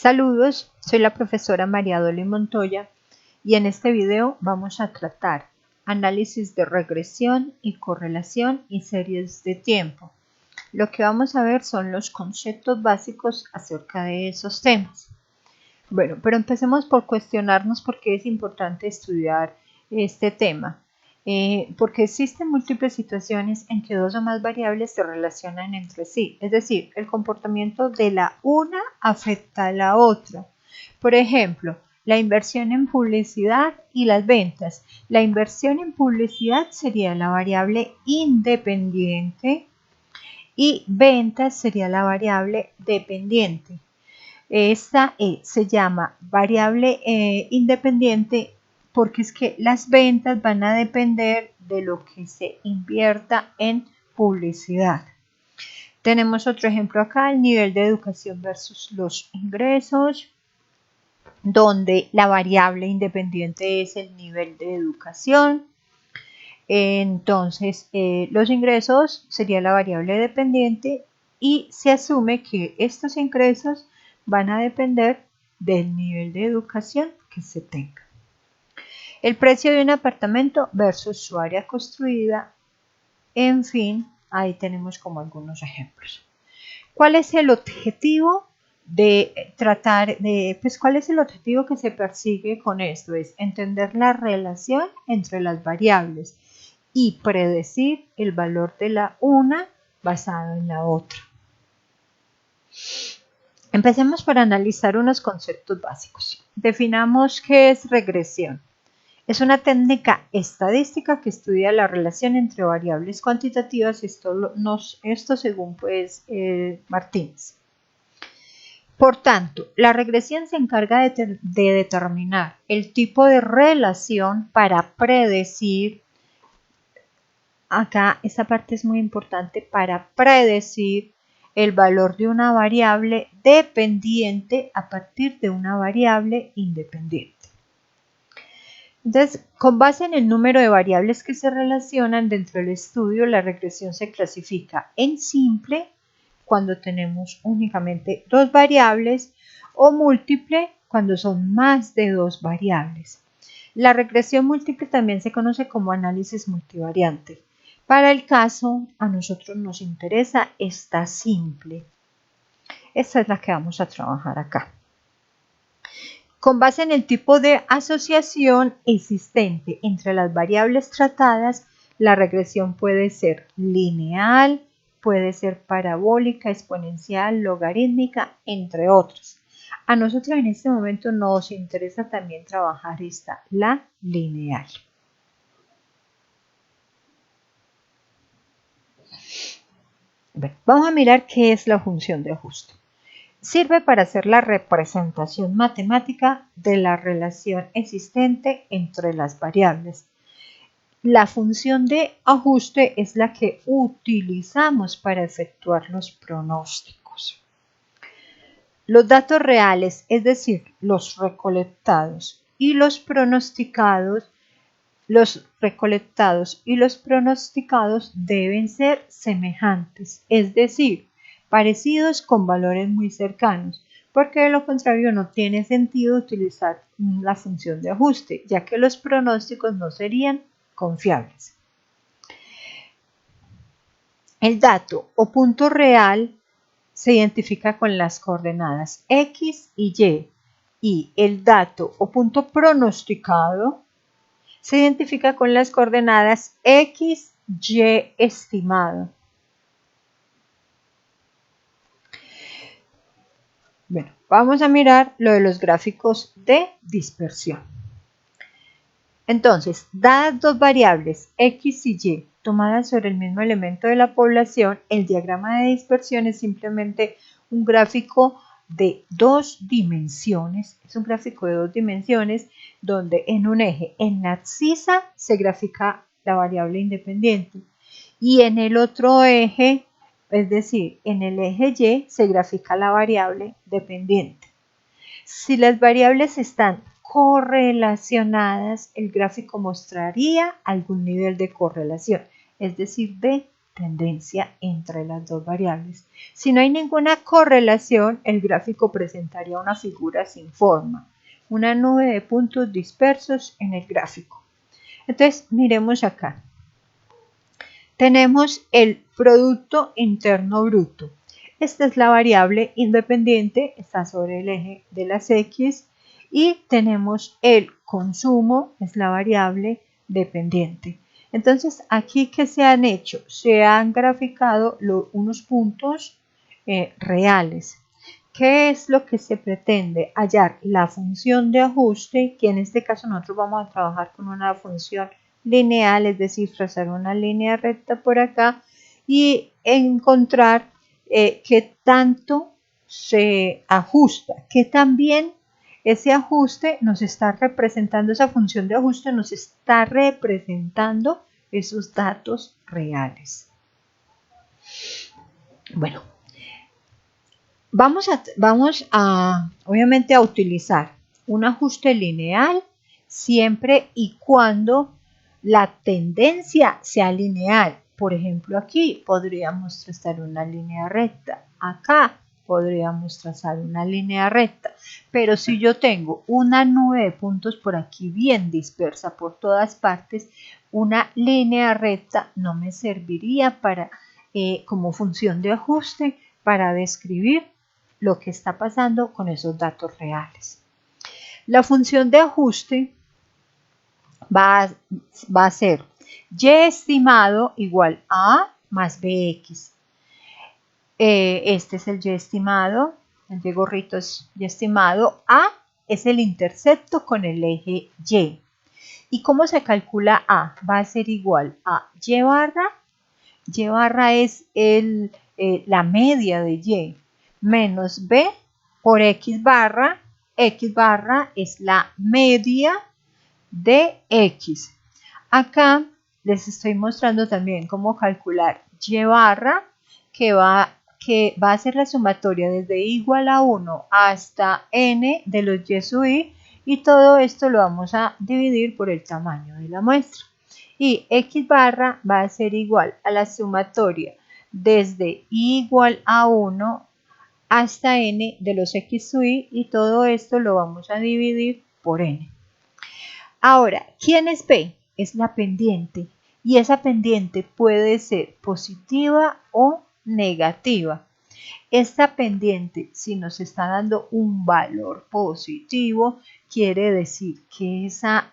Saludos, soy la profesora María Dolly Montoya y en este video vamos a tratar análisis de regresión y correlación y series de tiempo. Lo que vamos a ver son los conceptos básicos acerca de esos temas. Bueno, pero empecemos por cuestionarnos por qué es importante estudiar este tema. Porque existen múltiples situaciones en que dos o más variables se relacionan entre sí, es decir, el comportamiento de la una afecta a la otra. Por ejemplo, la inversión en publicidad y las ventas. La inversión en publicidad sería la variable independiente y ventas sería la variable dependiente. Esta se llama variable independiente porque es que las ventas van a depender de lo que se invierta en publicidad. Tenemos otro ejemplo acá, el nivel de educación versus los ingresos, donde la variable independiente es el nivel de educación. Entonces, los ingresos sería la variable dependiente y se asume que estos ingresos van a depender del nivel de educación que se tenga. El precio de un apartamento versus su área construida, en fin, ahí tenemos como algunos ejemplos. ¿Cuál es el objetivo cuál es el objetivo que se persigue con esto? Es entender la relación entre las variables y predecir el valor de la una basado en la otra. Empecemos por analizar unos conceptos básicos. Definamos qué es regresión. Es una técnica estadística que estudia la relación entre variables cuantitativas, esto según Martínez. Por tanto, la regresión se encarga de determinar el tipo de relación para predecir, acá esta parte es muy importante, para predecir el valor de una variable dependiente a partir de una variable independiente. Entonces, con base en el número de variables que se relacionan dentro del estudio, la regresión se clasifica en simple, cuando tenemos únicamente dos variables, o múltiple, cuando son más de dos variables. La regresión múltiple también se conoce como análisis multivariante. Para el caso, a nosotros nos interesa esta simple. Esta es la que vamos a trabajar acá. Con base en el tipo de asociación existente entre las variables tratadas, la regresión puede ser lineal, puede ser parabólica, exponencial, logarítmica, entre otros. A nosotros en este momento nos interesa también trabajar la lineal. Vamos a mirar qué es la función de ajuste. Sirve para hacer la representación matemática de la relación existente entre las variables. La función de ajuste es la que utilizamos para efectuar los pronósticos. Los datos reales, es decir, los recolectados y los pronosticados, deben ser semejantes, es decir, parecidos con valores muy cercanos, porque de lo contrario no tiene sentido utilizar la función de ajuste, ya que los pronósticos no serían confiables. El dato o punto real se identifica con las coordenadas X y el dato o punto pronosticado se identifica con las coordenadas X, Y estimado. Bueno, vamos a mirar lo de los gráficos de dispersión. Entonces, dadas dos variables X y Y tomadas sobre el mismo elemento de la población, el diagrama de dispersión es simplemente un gráfico de dos dimensiones. Es un gráfico de dos dimensiones donde en un eje, en la abscisa, se grafica la variable independiente y en el otro eje, es decir, en el eje Y, se grafica la variable dependiente. Si las variables están correlacionadas, el gráfico mostraría algún nivel de correlación, es decir, de tendencia entre las dos variables. Si no hay ninguna correlación, el gráfico presentaría una figura sin forma, una nube de puntos dispersos en el gráfico. Entonces, miremos acá. Tenemos el Producto Interno Bruto. Esta es la variable independiente, está sobre el eje de las X, y tenemos el consumo, es la variable dependiente. Entonces, aquí, ¿qué se han hecho? Se han graficado unos puntos reales. ¿Qué es lo que se pretende? Hallar la función de ajuste, que en este caso nosotros vamos a trabajar con una función lineal, es decir, trazar una línea recta por acá y encontrar qué tanto se ajusta, que también ese ajuste nos está representando, esa función de ajuste nos está representando esos datos reales. Bueno, vamos a obviamente a utilizar un ajuste lineal siempre y cuando la tendencia sea lineal. Por ejemplo, aquí podríamos trazar una línea recta. Acá podríamos trazar una línea recta. Pero si yo tengo una nube de puntos por aquí bien dispersa por todas partes, una línea recta no me serviría para, como función de ajuste para describir lo que está pasando con esos datos reales. La función de ajuste va a ser y estimado igual a más bx. Este es el y estimado, el y gorrito es y estimado, a es el intercepto con el eje y. ¿Y cómo se calcula a? Va a ser igual a y barra es la media de y, menos b por x barra es la media de x. Acá les estoy mostrando también cómo calcular y barra, que va a ser la sumatoria desde igual a 1 hasta n de los y sub i, y todo esto lo vamos a dividir por el tamaño de la muestra. Y x barra va a ser igual a la sumatoria desde igual a 1 hasta n de los x sub i, y todo esto lo vamos a dividir por n. Ahora, ¿quién es B? Es la pendiente, y esa pendiente puede ser positiva o negativa. Esta pendiente, si nos está dando un valor positivo, quiere decir que esa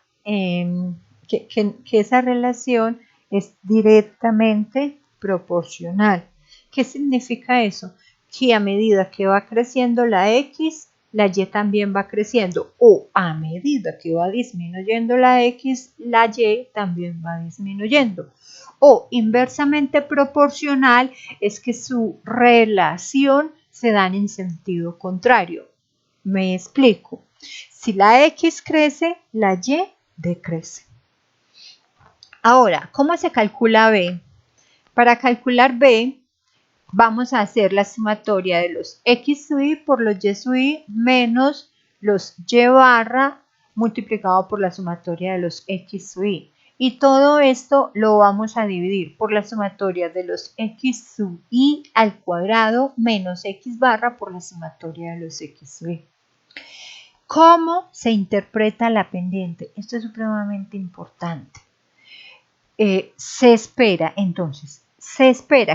relación es directamente proporcional. ¿Qué significa eso? Que a medida que va creciendo la X, la Y también va creciendo, o a medida que va disminuyendo la X, la Y también va disminuyendo. O inversamente proporcional es que su relación se dan en sentido contrario. Me explico. Si la X crece, la Y decrece. Ahora, ¿cómo se calcula B? Para calcular B, vamos a hacer la sumatoria de los x sub i por los y sub i menos los y barra multiplicado por la sumatoria de los x sub i. Y todo esto lo vamos a dividir por la sumatoria de los x sub i al cuadrado menos x barra por la sumatoria de los x sub i. ¿Cómo se interpreta la pendiente? Esto es supremamente importante. Se espera entonces,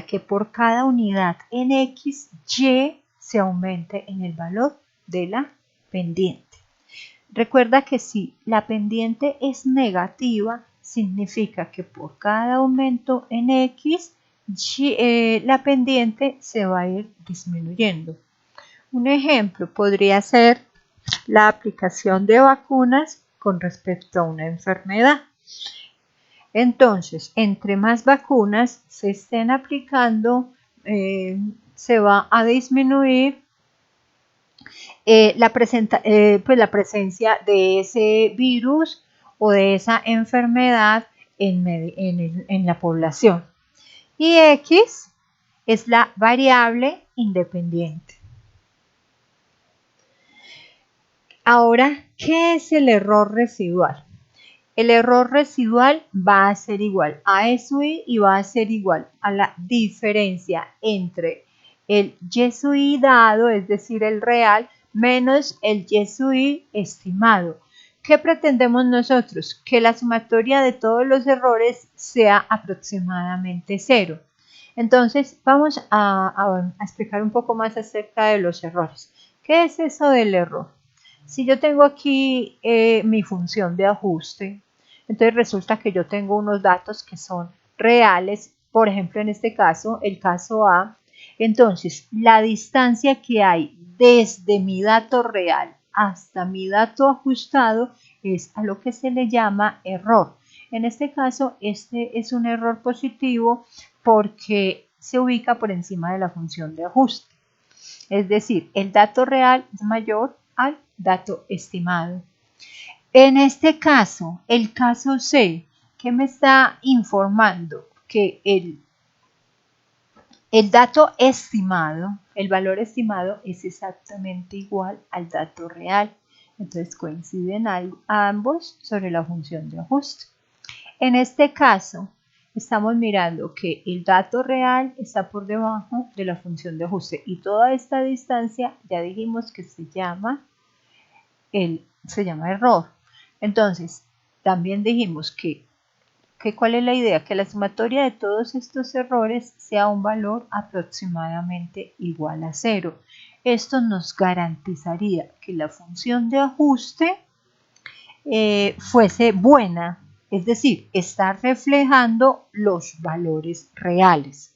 que por cada unidad en X, Y se aumente en el valor de la pendiente. Recuerda que si la pendiente es negativa, significa que por cada aumento en X, la pendiente se va a ir disminuyendo. Un ejemplo podría ser la aplicación de vacunas con respecto a una enfermedad. Entonces, entre más vacunas se estén aplicando, se va a disminuir la presencia de ese virus o de esa enfermedad en la población. Y X es la variable independiente. Ahora, ¿qué es el error residual? el error residual va a ser igual a eso y va a ser igual a la diferencia entre el y dado, es decir, el real, menos el y estimado. ¿Qué pretendemos nosotros? Que la sumatoria de todos los errores sea aproximadamente 0. Entonces, vamos a explicar un poco más acerca de los errores. ¿Qué es eso del error? Si yo tengo aquí mi función de ajuste, entonces resulta que yo tengo unos datos que son reales, por ejemplo, en este caso, el caso A. Entonces, la distancia que hay desde mi dato real hasta mi dato ajustado es a lo que se le llama error. En este caso, este es un error positivo porque se ubica por encima de la función de ajuste. Es decir, el dato real es mayor al dato estimado. En este caso, el caso C, ¿qué me está informando? Que el dato estimado, el valor estimado es exactamente igual al dato real. Entonces coinciden ambos sobre la función de ajuste. En este caso, estamos mirando que el dato real está por debajo de la función de ajuste y toda esta distancia ya dijimos que se llama error. Entonces, también dijimos que ¿cuál es la idea? Que la sumatoria de todos estos errores sea un valor aproximadamente igual a 0. Esto nos garantizaría que la función de ajuste fuese buena, es decir, está reflejando los valores reales.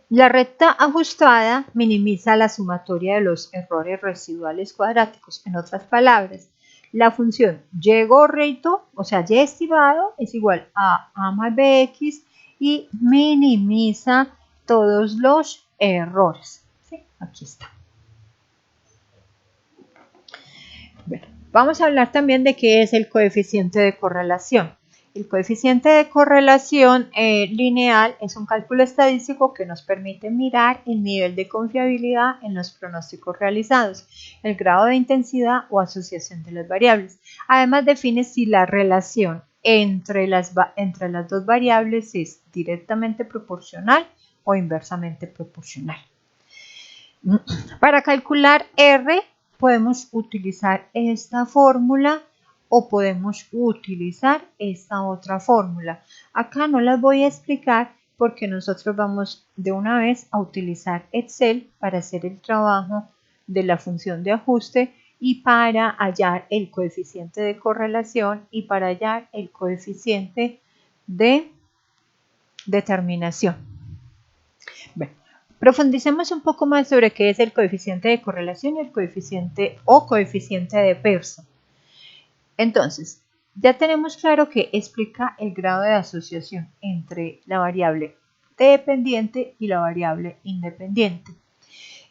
La recta ajustada minimiza la sumatoria de los errores residuales cuadráticos. En otras palabras, la función y gorrito, o sea, y estimado, es igual a más bx y minimiza todos los errores. ¿Sí? Aquí está. Bueno, vamos a hablar también de qué es el coeficiente de correlación. El coeficiente de correlación lineal es un cálculo estadístico que nos permite mirar el nivel de confiabilidad en los pronósticos realizados, el grado de intensidad o asociación de las variables. Además, define si la relación entre las dos variables es directamente proporcional o inversamente proporcional. Para calcular R, podemos utilizar esta fórmula o podemos utilizar esta otra fórmula. Acá no las voy a explicar porque nosotros vamos de una vez a utilizar Excel para hacer el trabajo de la función de ajuste y para hallar el coeficiente de correlación y para hallar el coeficiente de determinación. Bueno, profundicemos un poco más sobre qué es el coeficiente de correlación y el coeficiente o coeficiente de Pearson. Entonces, ya tenemos claro que explica el grado de asociación entre la variable dependiente y la variable independiente.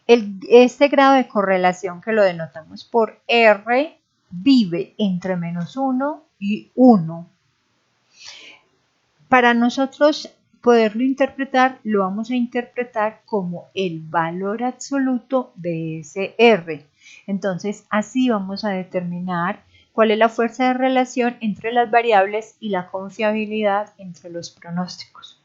Este grado de correlación, que lo denotamos por R, vive entre -1 y 1. Para nosotros poderlo interpretar, lo vamos a interpretar como el valor absoluto de ese R. Entonces, así vamos a determinar cuál es la fuerza de relación entre las variables y la confiabilidad entre los pronósticos.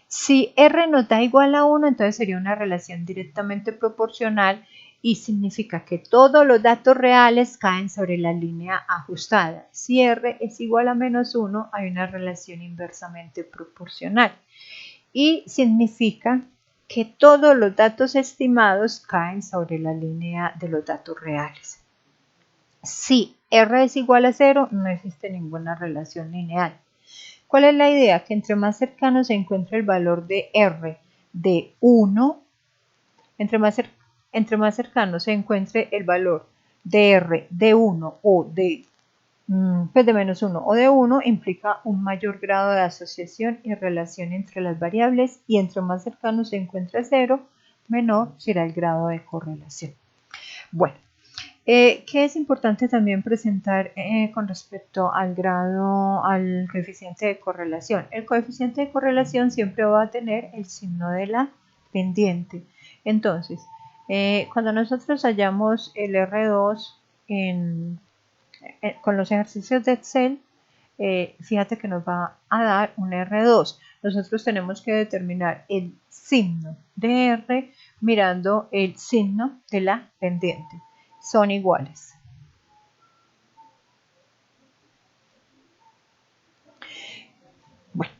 Si R no da igual a 1, entonces sería una relación directamente proporcional y significa que todos los datos reales caen sobre la línea ajustada. Si R es igual a -1, hay una relación inversamente proporcional y significa que todos los datos estimados caen sobre la línea de los datos reales. Si R es igual a 0, no existe ninguna relación lineal. ¿Cuál es la idea? Que entre más cercano se encuentre el valor de R de 1, entre más cercano se encuentre el valor de R de 1 o de -1 o de 1, implica un mayor grado de asociación y relación entre las variables, y entre más cercano se encuentre 0, menor será el grado de correlación. Bueno, ¿qué es importante también presentar con respecto al coeficiente de correlación? El coeficiente de correlación siempre va a tener el signo de la pendiente. Entonces, cuando nosotros hallamos el R2 con los ejercicios de Excel, fíjate que nos va a dar un R2. Nosotros tenemos que determinar el signo de R mirando el signo de la pendiente. Son iguales. Bueno,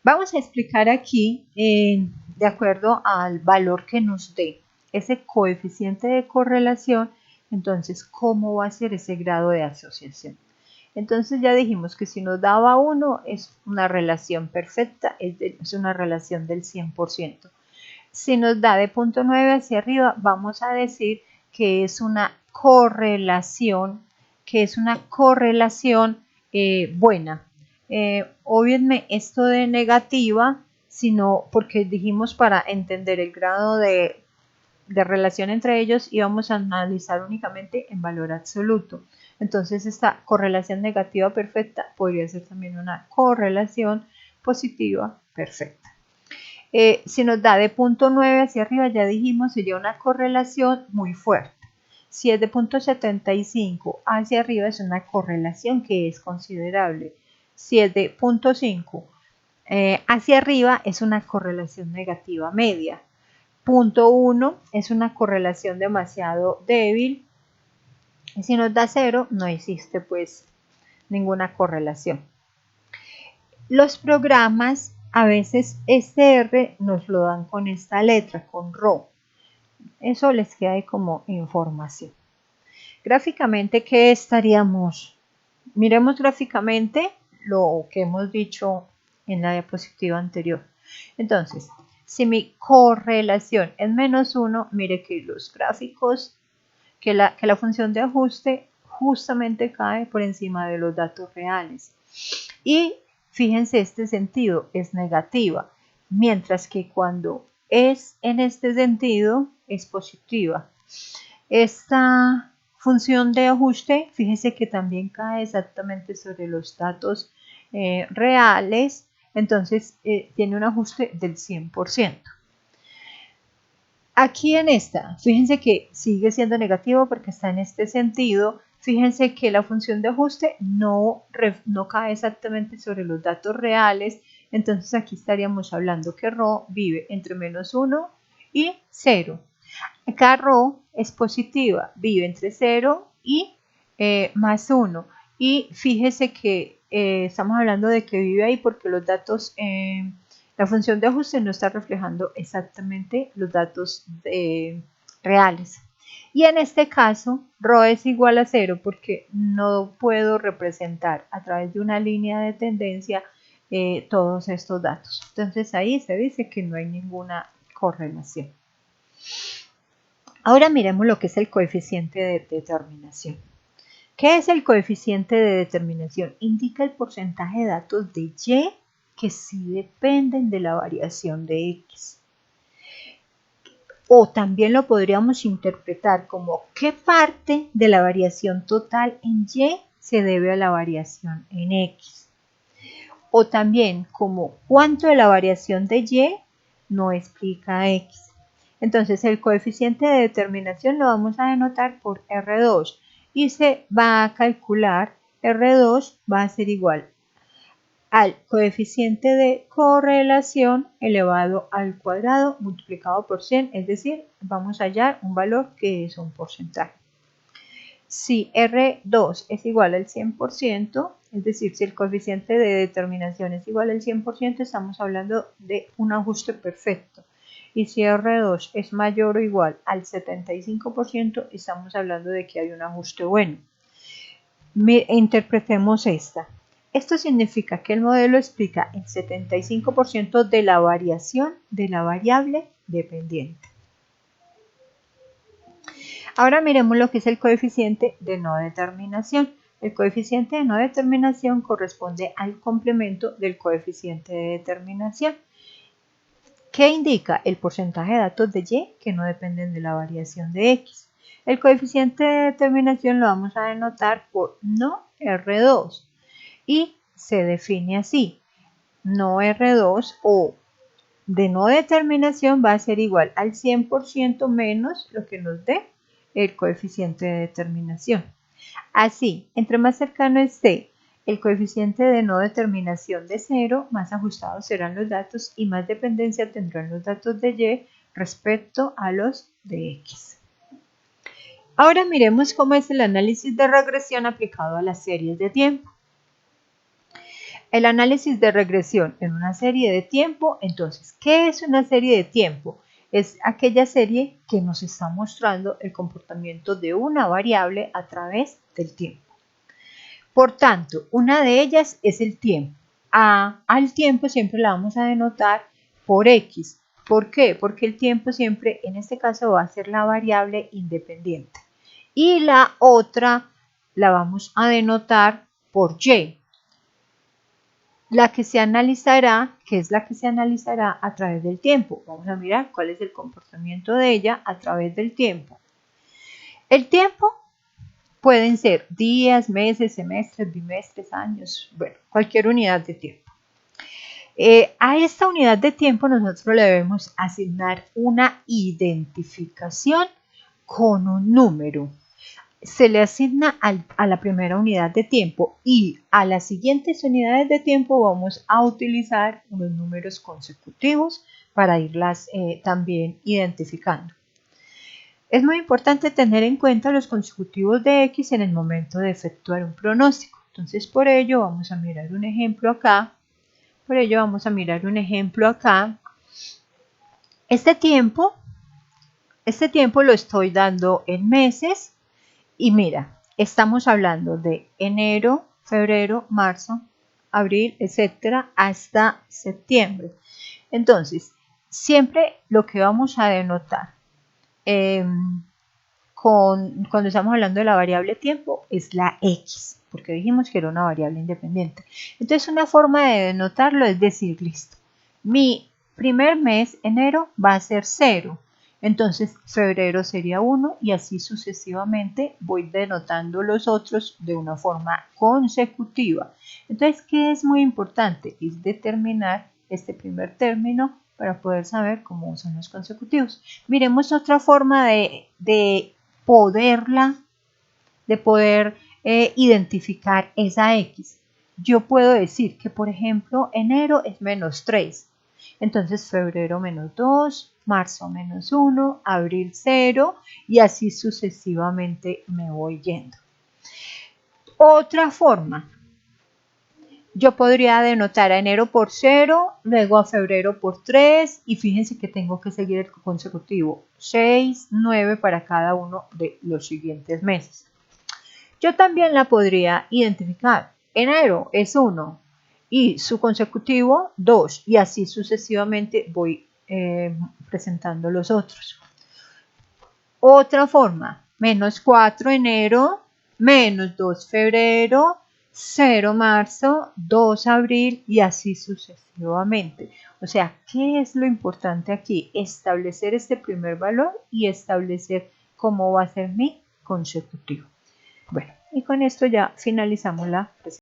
vamos a explicar aquí, de acuerdo al valor que nos dé ese coeficiente de correlación, entonces, ¿cómo va a ser ese grado de asociación? Entonces ya dijimos que si nos daba 1 es una relación perfecta, es una relación del 100%. Si nos da de 0.9 hacia arriba, vamos a decir que es una correlación, buena. Obviamente esto de negativa, sino porque dijimos para entender el grado de relación entre ellos íbamos a analizar únicamente en valor absoluto. Entonces esta correlación negativa perfecta podría ser también una correlación positiva perfecta. Si nos da de 0.9 hacia arriba, ya dijimos, sería una correlación muy fuerte. Si es de 0.75 hacia arriba, es una correlación que es considerable. Si es de 0.5 hacia arriba, es una correlación negativa media. 0.1 es una correlación demasiado débil. Y si nos da 0, no existe pues ninguna correlación. Los programas a veces este R nos lo dan con esta letra, con ρ. Eso les queda ahí como información. Gráficamente, ¿qué estaríamos? Miremos gráficamente lo que hemos dicho en la diapositiva anterior. Entonces, si mi correlación es -1, mire que los gráficos, que la función de ajuste justamente cae por encima de los datos reales. Y fíjense, este sentido es negativa, mientras que cuando es en este sentido es positiva. Esta función de ajuste, fíjense que también cae exactamente sobre los datos reales, entonces tiene un ajuste del 100%. Aquí en esta, fíjense que sigue siendo negativo porque está en este sentido. Fíjense que la función de ajuste no cae exactamente sobre los datos reales. Entonces aquí estaríamos hablando que ρ vive entre -1 y 0. Acá ρ es positiva, vive entre 0 y +1. Y fíjese que estamos hablando de que vive ahí porque los datos... la función de ajuste no está reflejando exactamente los datos reales. Y en este caso, ρ es igual a 0 porque no puedo representar a través de una línea de tendencia todos estos datos. Entonces ahí se dice que no hay ninguna correlación. Ahora miremos lo que es el coeficiente de determinación. ¿Qué es el coeficiente de determinación? Indica el porcentaje de datos de Y que sí dependen de la variación de X. O también lo podríamos interpretar como qué parte de la variación total en Y se debe a la variación en X. O también como cuánto de la variación de Y no explica X. Entonces el coeficiente de determinación lo vamos a denotar por R2 y se va a calcular, R2 va a ser igual al coeficiente de correlación elevado al cuadrado multiplicado por 100, es decir, vamos a hallar un valor que es un porcentaje. Si R2 es igual al 100%, es decir, si el coeficiente de determinación es igual al 100%, estamos hablando de un ajuste perfecto. Y si R2 es mayor o igual al 75%, estamos hablando de que hay un ajuste bueno. Interpretemos esta. Esto significa que el modelo explica el 75% de la variación de la variable dependiente. Ahora miremos lo que es el coeficiente de no determinación. El coeficiente de no determinación corresponde al complemento del coeficiente de determinación. ¿Qué indica? El porcentaje de datos de Y que no dependen de la variación de X. El coeficiente de determinación lo vamos a denotar por no R2 y se define así. No R2 o de no determinación va a ser igual al 100% menos lo que nos dé el coeficiente de determinación. Así, entre más cercano esté el coeficiente de no determinación de 0, más ajustados serán los datos y más dependencia tendrán los datos de y respecto a los de x. Ahora miremos cómo es el análisis de regresión aplicado a las series de tiempo. El análisis de regresión en una serie de tiempo, entonces, ¿qué es una serie de tiempo? Es aquella serie que nos está mostrando el comportamiento de una variable a través del tiempo. Por tanto, una de ellas es el tiempo. Al tiempo siempre la vamos a denotar por x. ¿Por qué? Porque el tiempo siempre, en este caso, va a ser la variable independiente. Y la otra la vamos a denotar por y. La que se analizará, que es la que se analizará a través del tiempo. Vamos a mirar cuál es el comportamiento de ella a través del tiempo. El tiempo pueden ser días, meses, semestres, bimestres, años, bueno, cualquier unidad de tiempo. A esta unidad de tiempo nosotros le debemos asignar una identificación con un número. Se le asigna a la primera unidad de tiempo y a las siguientes unidades de tiempo vamos a utilizar unos números consecutivos para irlas también identificando. Es muy importante tener en cuenta los consecutivos de x en el momento de efectuar un pronóstico. Entonces, por ello vamos a mirar un ejemplo acá. Este tiempo lo estoy dando en meses. Y mira, estamos hablando de enero, febrero, marzo, abril, etcétera, hasta septiembre. Entonces, siempre lo que vamos a denotar cuando estamos hablando de la variable tiempo es la x, porque dijimos que era una variable independiente. Entonces, una forma de denotarlo es decir, listo, mi primer mes, enero, va a ser 0. Entonces, febrero sería 1 y así sucesivamente voy denotando los otros de una forma consecutiva. Entonces, ¿qué es muy importante? Es determinar este primer término para poder saber cómo son los consecutivos. Miremos otra forma de poder identificar esa X. Yo puedo decir que, por ejemplo, enero es menos 3. Entonces, febrero menos 2, marzo menos 1, abril 0 y así sucesivamente me voy yendo. Otra forma, yo podría denotar a enero por 0, luego a febrero por 3 y fíjense que tengo que seguir el consecutivo 6, 9 para cada uno de los siguientes meses. Yo también la podría identificar. Enero es 1 y su consecutivo 2 y así sucesivamente voy presentando los otros. Otra forma, menos 4 enero, menos 2 febrero, 0 marzo, 2 abril y así sucesivamente. O sea, ¿qué es lo importante aquí? Establecer este primer valor y establecer cómo va a ser mi consecutivo. Bueno, y con esto ya finalizamos la presentación.